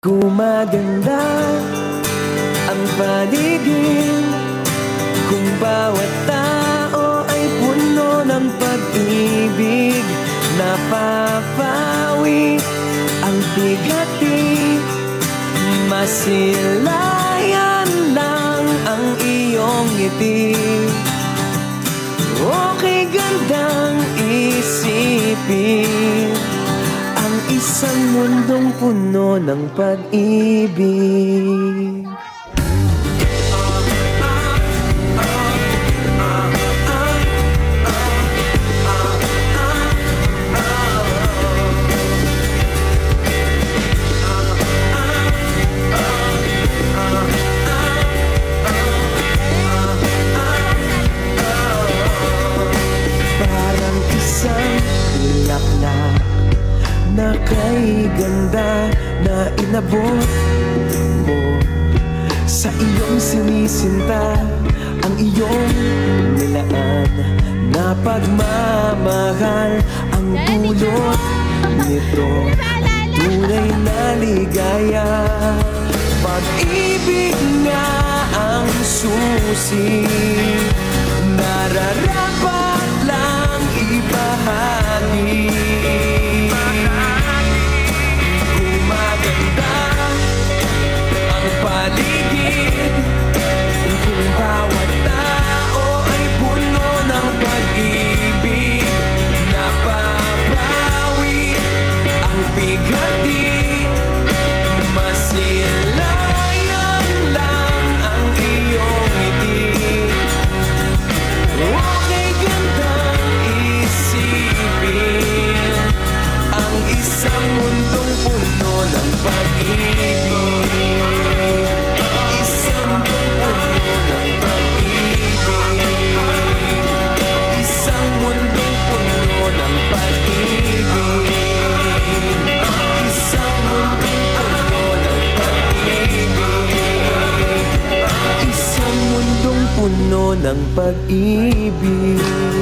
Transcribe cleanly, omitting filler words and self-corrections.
Gumaganda ang paligid kung bawat tao ay puno ng pag-ibig. Napapawi ang bigati, masilayan lang ang iyong ngiti. Okay gandang isipin ang isang mundong puno ng pag-ibig. Na kay ganda na inabot mo sa iyong sinisinta, ang iyong nilaan na pagmamahal. Ang dulot nito tunay na ligaya. Pag-ibig nga ang susi, nararapat lang ibahagi. Paligid kung bawat tao ay puno ng pag-ibig. Napapawi ang bigati, masilayan lang ang iyong ngiti. Okay gandang isipin ang isang mundong puno ng pag-ibig. Puno ng pag-ibig.